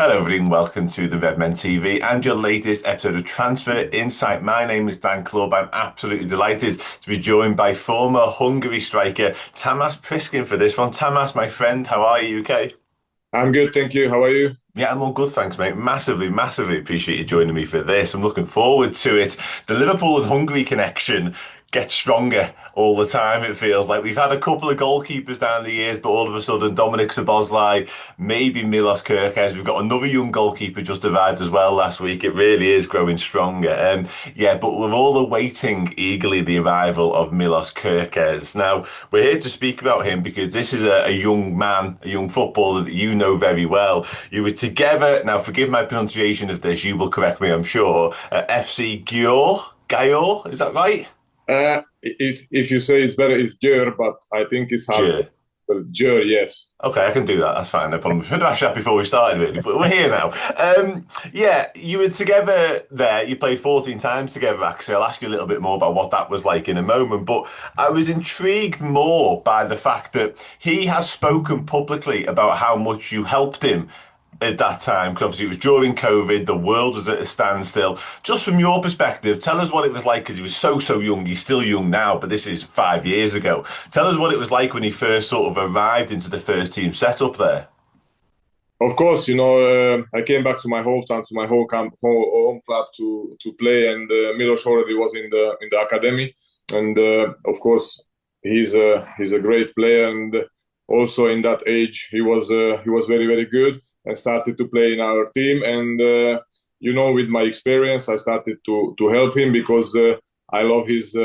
Hello, everyone. Welcome to the Redmen TV and your latest episode of Transfer Insight. My name is Dan Clubb. I'm absolutely delighted to be joined by former Hungary striker Tamas Priskin for this one. Tamas, my friend, how are you? Okay? I'm good, thank you. How are you? Yeah, I'm all good, thanks, mate. Massively appreciate you joining me for this. I'm looking forward to it. The Liverpool and Hungary connection gets stronger all the time, it feels like. We've had a couple of goalkeepers down the years, but all of a sudden, Dominic Szoboszlai, maybe Milos Kerkez. We've got another young goalkeeper just arrived as well last week. It really is growing stronger. Yeah, but we're all awaiting eagerly the arrival of Milos Kerkez. Now, we're here to speak about him because this is a young man, a young footballer that you know very well. You were together, now forgive my pronunciation of this, you will correct me, I'm sure, FC Győr, is that right? If you say it's better, it's Gjör, but I think it's hard. Győr. But Gjör, yes. Okay, I can do that. That's fine. No problem. Should have asked that before we started, really, but we're here now. Yeah, you were together there. You played 14 times together, actually. I'll ask you a little bit more about what that was like in a moment. But I was intrigued more by the fact that he has spoken publicly about how much you helped him at that time, because obviously it was during COVID, the world was at a standstill. Just from your perspective, tell us what it was like, because he was so young. He's still young now, but this is 5 years ago. Tell us what it was like when he first sort of arrived into the first team setup there. Of course, I came back to my hometown, to my home club to play, and Milos already was in the academy, and of course he's a great player, and also in that age he was very good and started to play in our team, and with my experience I started to help him because I love his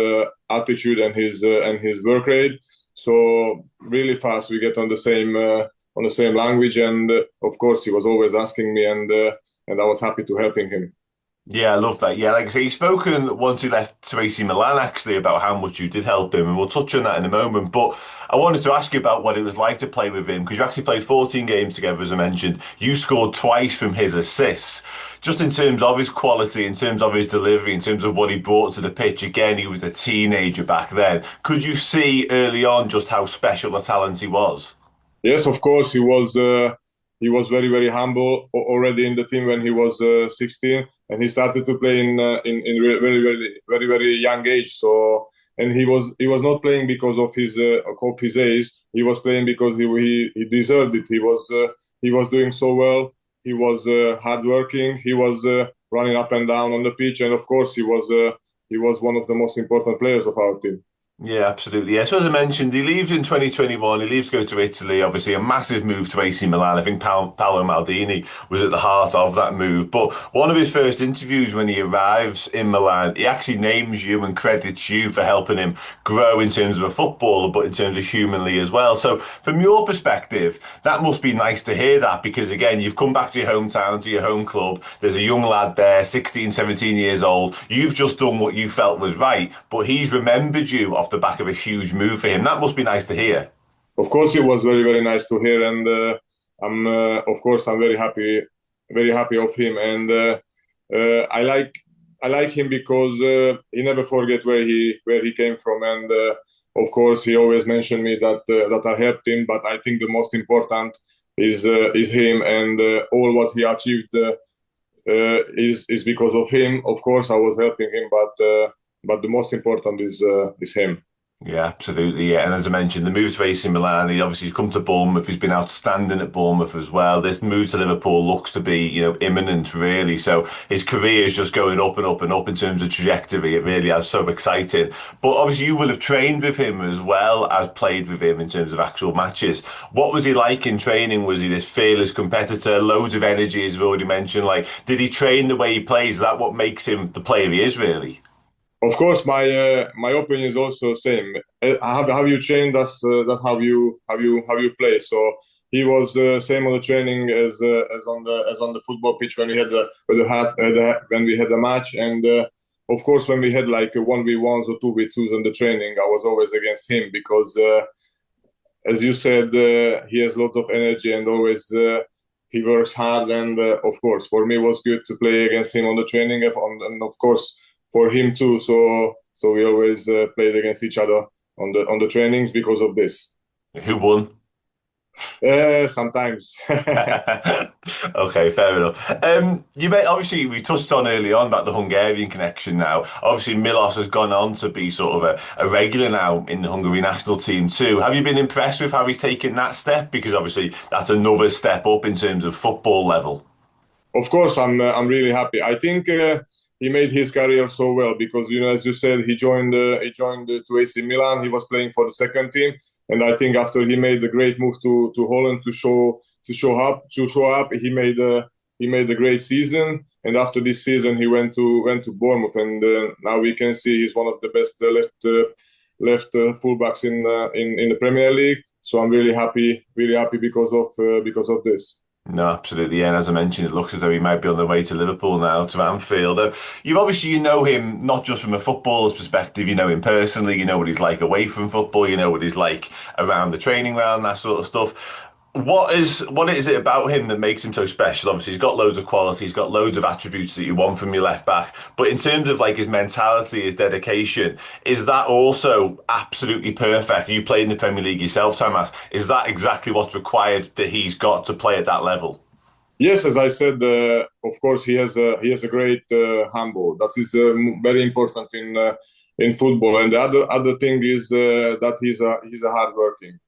attitude and his work rate. So really fast we get on the same language, and of course he was always asking me, and I was happy to helping him. Yeah, I love that. Yeah, like I say, you've spoken once he left to AC Milan actually about how much you did help him, and we'll touch on that in a moment. But I wanted to ask you about what it was like to play with him because you actually played 14 games together, as I mentioned. You scored twice from his assists. Just in terms of his quality, in terms of his delivery, in terms of what he brought to the pitch, again, he was a teenager back then. Could you see early on just how special a talent he was? Yes, of course he was very humble already in the team when he was 16, and he started to play in very young age. So, and he was not playing because of his age. He was playing because he deserved it. He was doing so well. He was hardworking. He was running up and down on the pitch, and of course he was one of the most important players of our team. Yeah, absolutely. Yeah. So as I mentioned, he leaves in 2021. He leaves to go to Italy. Obviously, a massive move to AC Milan. I think Paolo Maldini was at the heart of that move. But one of his first interviews when he arrives in Milan, he actually names you and credits you for helping him grow in terms of a footballer, but in terms of humanly as well. So from your perspective, that must be nice to hear that because again, you've come back to your hometown, to your home club. There's a young lad there, 16, 17 years old. You've just done what you felt was right, but he's remembered you off the back of a huge move for him. That must be nice to hear. Of course, it was very nice to hear, and I'm very happy of him, and I like him because he never forget where he came from, and of course he always mentioned me that I helped him, but I think the most important is him, and all what he achieved is because of him. Of course, I was helping him, but the most important is him. Yeah, absolutely. Yeah. And as I mentioned, the move to AC Milan, he obviously has come to Bournemouth. He's been outstanding at Bournemouth as well. This move to Liverpool looks to be, imminent, really. So his career is just going up and up and up in terms of trajectory. It really is so exciting. But obviously, you will have trained with him as well as played with him in terms of actual matches. What was he like in training? Was he this fearless competitor, loads of energy, as we've already mentioned? Like, did he train the way he plays? Is that what makes him the player he is, really? Of course, my opinion is also same. Have you trained us? That how you play. So he was same on the training as on the football pitch when we had when we had a match, and of course when we had like 1v1s or 2v2s on the training, I was always against him because as you said, he has lots of energy and always he works hard, and of course for me it was good to play against him on the training, and of course for him too. So we always played against each other on the trainings because of this. Who won? Sometimes. Okay, fair enough. You may obviously we touched on early on about the Hungarian connection now. Obviously, Milos has gone on to be sort of a regular now in the Hungary national team too. Have you been impressed with how he's taken that step? Because obviously that's another step up in terms of football level. Of course, I'm really happy. I think he made his career so well because as you said, he joined to AC Milan. He was playing for the second team, and I think after he made the great move to Holland to show up, he made a great season. And after this season, he went to Bournemouth, and now we can see he's one of the best left fullbacks in the Premier League. So I'm really happy because of this. No, absolutely. Yeah, and as I mentioned, it looks as though he might be on the way to Liverpool now, to Anfield. You know him not just from a footballer's perspective, you know him personally, you know what he's like away from football, you know what he's like around the training ground, that sort of stuff. What is it about him that makes him so special? Obviously, he's got loads of quality, he's got loads of attributes that you want from your left back. But in terms of like his mentality, his dedication, is that also absolutely perfect? You played in the Premier League yourself, Tamas. Is that exactly what's required that he's got to play at that level? Yes, as I said, of course he has a great humble. That is very important in football. And the other thing is that he's a hardworking.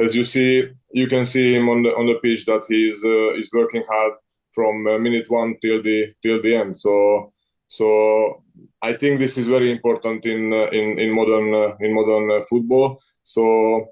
As you can see him on the pitch that he's working hard from minute one till the end. So I think this is very important in modern football. So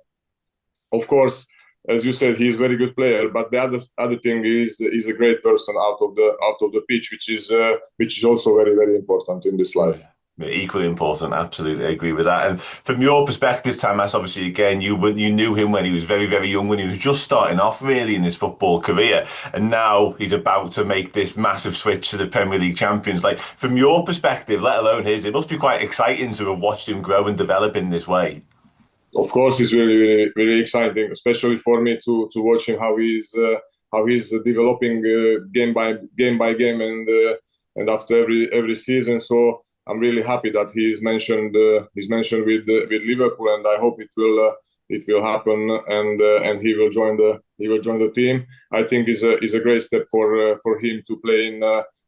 of course, as you said, he's a very good player. But the other thing is he's a great person out of the pitch, which is also very very important in this life. Equally important, absolutely, I agree with that. And from your perspective, Tamas, obviously, again, you knew him when he was very, very young, when he was just starting off really in his football career, and now he's about to make this massive switch to the Premier League champions. Like from your perspective, let alone his, it must be quite exciting to have watched him grow and develop in this way. Of course, it's really, really, really exciting, especially for me to watch him how he's developing game by game and after every season. So I'm really happy that he's mentioned with Liverpool, and I hope it will happen, and he will join the team. I think is a great step for him to play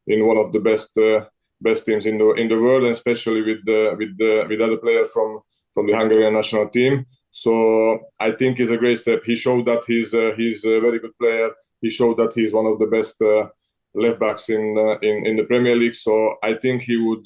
in one of the best teams in the world, and especially with other players from the Hungarian national team. So I think it's a great step. He showed that he's a very good player. He showed that he's one of the best left backs in the Premier League. So I think he would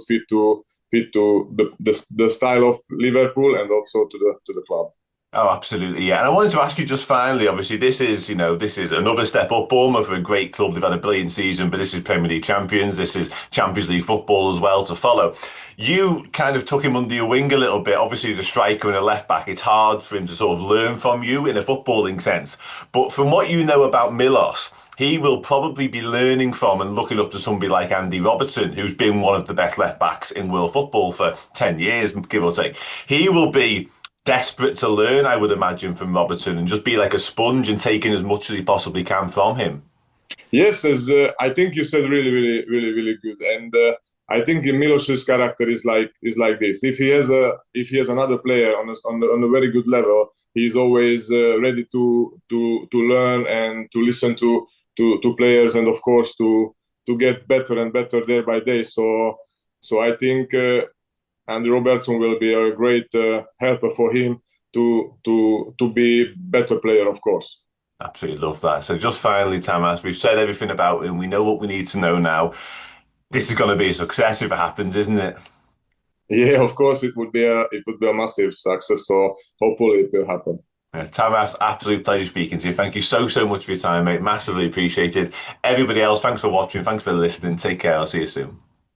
fit to the style of Liverpool and also to the club. Oh, absolutely, yeah. And I wanted to ask you just finally, obviously, this is another step up. Bournemouth are a great club. They've had a brilliant season, but this is Premier League champions. This is Champions League football as well to follow. You kind of took him under your wing a little bit. Obviously, as a striker and a left back, it's hard for him to sort of learn from you in a footballing sense. But from what you know about Milos, he will probably be learning from and looking up to somebody like Andy Robertson, who's been one of the best left backs in world football for 10 years, give or take. He will be desperate to learn, I would imagine, from Robertson and just be like a sponge and taking as much as he possibly can from him. Yes, as I think you said, really, really, really, really good. And I think Milos's character is like this. If he has another player on a very good level, he's always ready to learn and to listen to players, and of course to get better and better day by day. So I think Andy Robertson will be a great helper for him to be better player, of course. Absolutely love that. So just finally, Tamas, we've said everything about him. We know what we need to know now. This is going to be a success if it happens, isn't it? Yeah, of course it would be a massive success. So hopefully it will happen. Tamas, absolute pleasure speaking to you. Thank you so, so much for your time, mate. Massively appreciated. Everybody else, thanks for watching. Thanks for listening. Take care. I'll see you soon.